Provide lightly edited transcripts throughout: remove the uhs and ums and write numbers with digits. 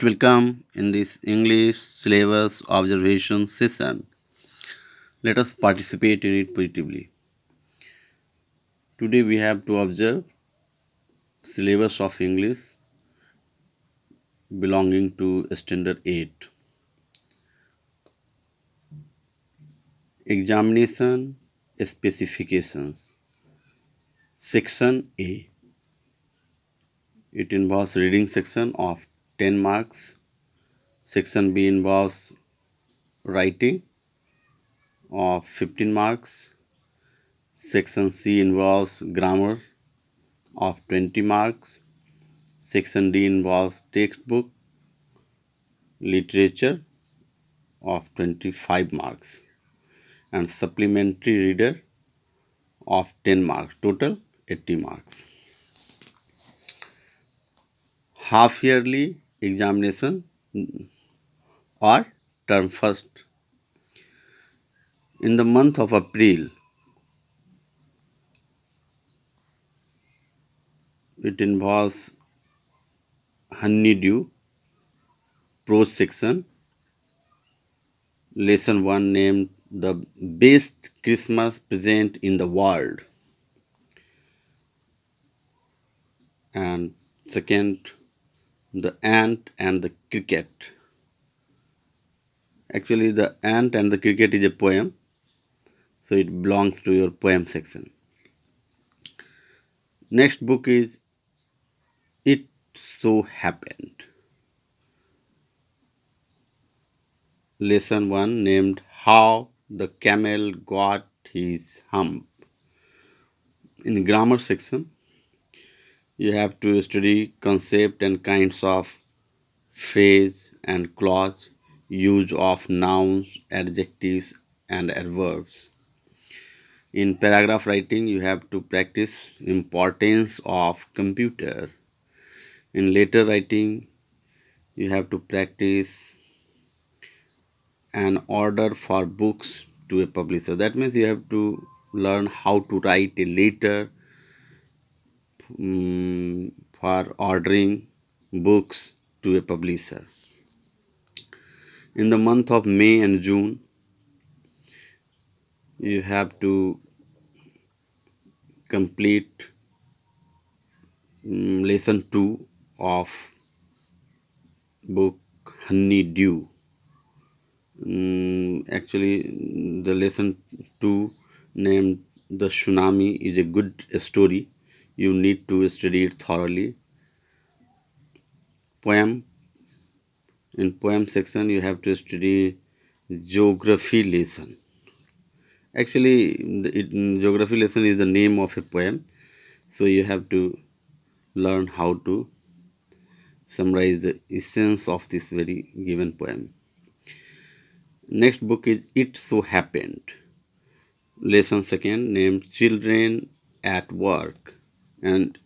Most welcome in this English syllabus observation session. Let us participate in it positively. Today we have to observe syllabus of English belonging to Std-8. Examination specifications. Section A. It involves reading section of 10 marks. Section B involves writing of 15 marks. Section C involves grammar of 20 marks. Section D involves textbook literature of 25 marks and supplementary reader of 10 marks, total 80 marks. Half yearly examination or term first. In the month of April, it involves honeydew, prose section, lesson 1 named the best Christmas present in the world, and second, the ant and the cricket. Actually, the ant and the cricket is a poem, so it belongs to your poem section. Next book is It So Happened. Lesson 1 named How the Camel Got His Hump. In grammar section, you have to study concept and kinds of phrase and clause, use of nouns, adjectives and adverbs. In paragraph writing, you have to practice importance of computer. In letter writing, you have to practice an order for books to a publisher. That means you have to learn how to write a letter for ordering books to a publisher. In the month of May and June, you have to complete lesson 2 of book Honeydew. Actually, the lesson 2 named The Tsunami is a good story. You need to study it thoroughly. Poem. In poem section, you have to study geography lesson. Actually, geography lesson is the name of a poem. So you have to learn how to summarize the essence of this very given poem. Next book is It So Happened. Lesson 2 named Children at Work. And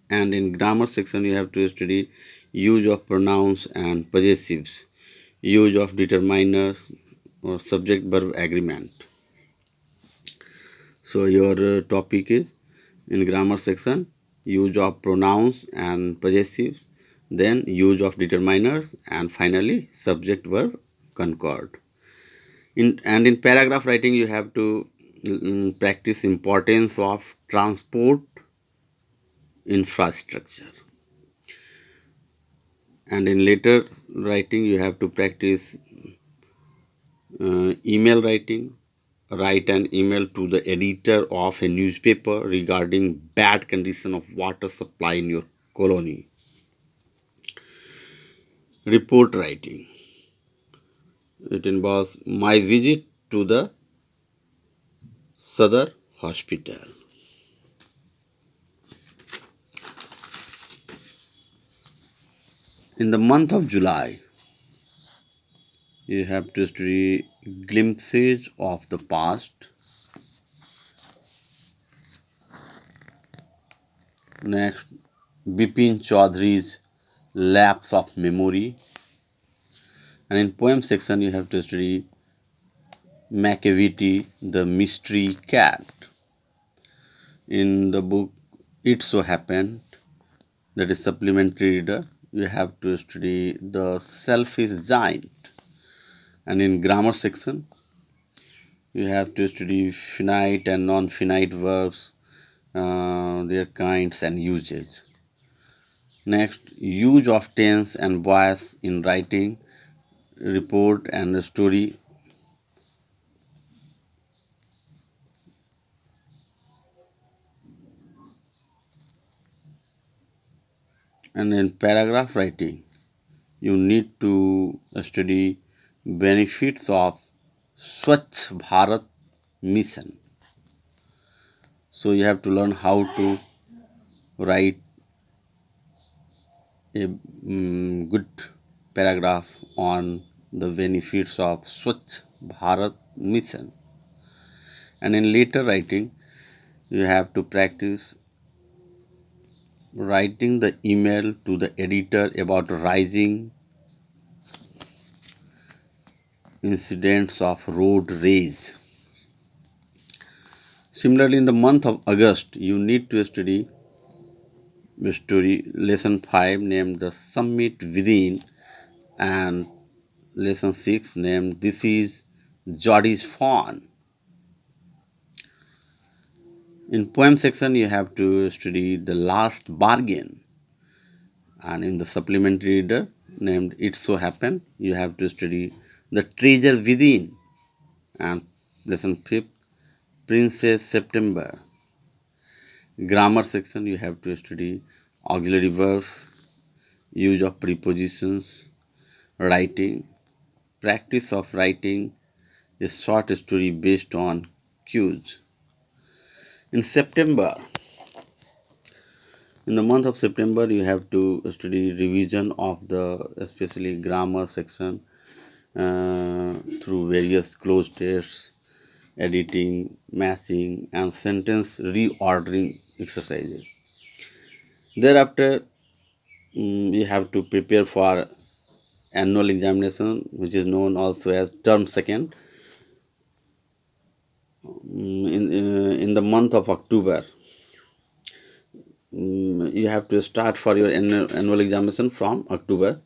in grammar section you have to study use of pronouns and possessives, use of determiners or subject verb agreement. So your topic is in grammar section use of pronouns and possessives, then use of determiners, and finally subject verb concord. In paragraph writing you have to practice importance of transport infrastructure. And in letter writing you have to practice email writing. Write an email to the editor of a newspaper regarding bad condition of water supply in your colony. Report writing. It involves my visit to the Sadar Hospital. In the month of July, you have to study glimpses of the past. Next, Bipin Chaudhary's Lapse of Memory. And in poem section, you have to study Macavity, the Mystery Cat. In the book It So Happened, that is supplementary reader, you have to study the self is giant. And in grammar section, you have to study finite and non-finite verbs, their kinds and usage. Next, use of tense and voice in writing, report and story. And in paragraph writing, you need to study benefits of Swachh Bharat mission. So you have to learn how to write a good paragraph on the benefits of Swachh Bharat mission. And in later writing, you have to practice writing the email to the editor about rising incidents of road rage. Similarly, in the month of August, you need to study the story lesson 5 named The Summit Within and lesson 6 named This is Jodi's Fawn. In poem section, you have to study The Last Bargain, and in the supplementary reader named It So Happened, you have to study The Treasure Within, and lesson 5 Princess September. Grammar section, you have to study auxiliary verbs, use of prepositions, writing, practice of writing a short story based on cues. In September, in the month of September, you have to study revision of the especially grammar section through various close tests, editing, matching, and sentence reordering exercises. Thereafter, you have to prepare for annual examination, which is known also as term second. In the month of October, you have to start for your annual examination from October.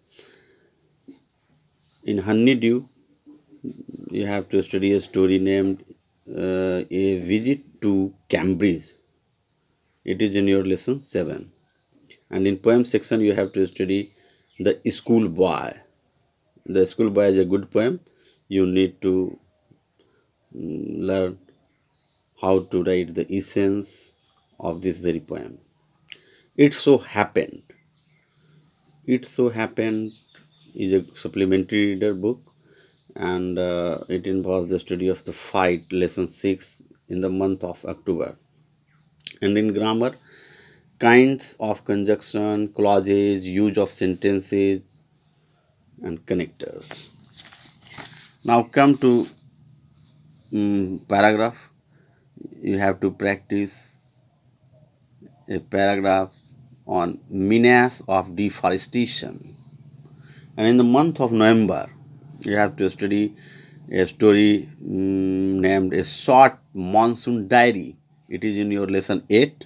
In Honeydew, you have to study a story named A Visit to Cambridge. It is in your lesson 7. And in poem section, you have to study The Schoolboy. The Schoolboy is a good poem. You need to learn how to write the essence of this very poem. It so happened. It so happened is a supplementary reader book, and it involves the study of the fight lesson 6 in the month of October. And in grammar, kinds of conjunction, clauses, use of sentences, and connectors. Now come to paragraph. You have to practice a paragraph on menace of deforestation. And in the month of November, you have to study a story named A Short Monsoon Diary. It is in your lesson 8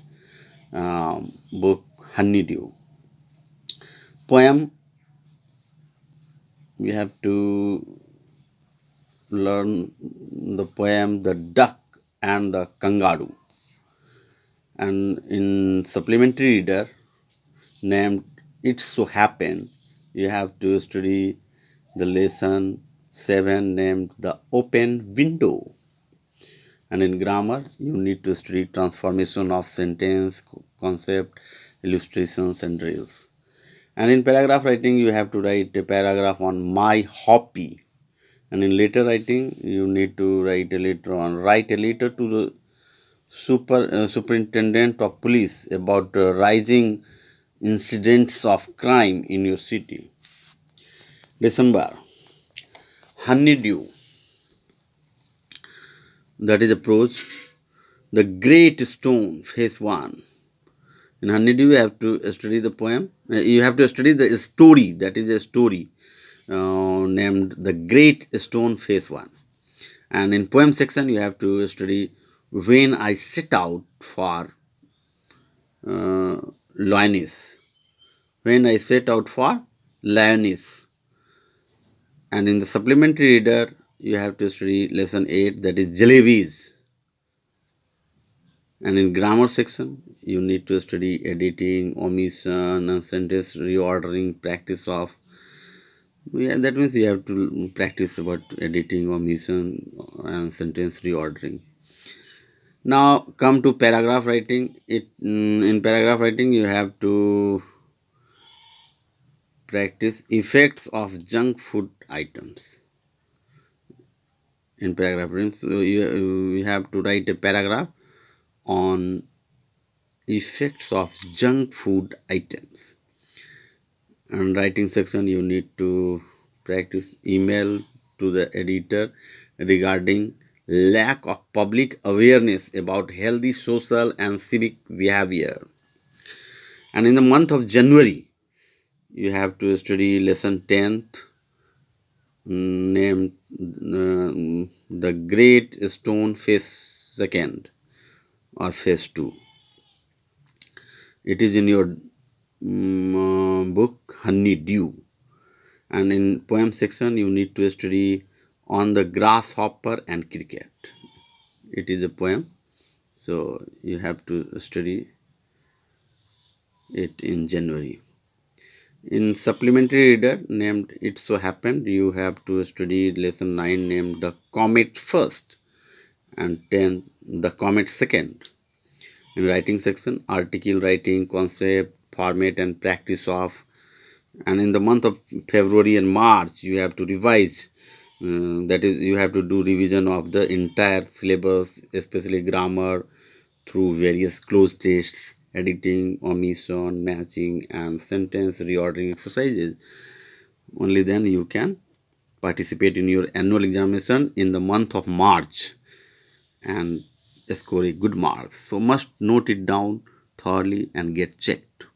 book Honeydew. Poem, you have to learn the poem The Duck and the Kangaroo. And in supplementary reader named It So Happened, you have to study the lesson 7 named The Open Window. And in grammar, you need to study transformation of sentence, concept, illustrations, and drills. And in paragraph writing, you have to write a paragraph on my hobby. And in letter writing, you need to write a letter to the superintendent of police about rising incidents of crime in your city. December, honeydew. That is a prose. The Great Stone, phase 1. In Honeydew, you have to study the poem. You have to study the story. That is a story named The Great Stone, phase 1. And in poem section, you have to study When I Set Out for Loinis. when I set out for lioness. And in the supplementary reader, you have to study lesson 8, that is jalebis. And in grammar section, you need to study editing, omission, and sentence reordering, practice of. Yeah, that means you have to practice about editing, omission, and sentence reordering. Now come to paragraph writing. In paragraph writing, you have to practice effects of junk food items. In paragraph writing, so you have to write a paragraph on effects of junk food items. And writing section, you need to practice email to the editor regarding lack of public awareness about healthy social and civic behavior. And in the month of January, you have to study lesson 10th, named the Great Stone Phase Second or Phase 2. It is in your book Honey Dew. And in poem section, you need to study On the Grasshopper and Cricket. It is a poem, so you have to study it in January. In supplementary reader named It So Happened, you have to study lesson 9 named The Comet First and 10 The Comet Second. In writing section, article writing, concept, format and practice of. And in the month of February and March, you have to revise. That is, you have to do revision of the entire syllabus, especially grammar, through various cloze tests, editing, omission, matching, and sentence reordering exercises. Only then you can participate in your annual examination in the month of March and score a good marks. So must note it down thoroughly and get checked.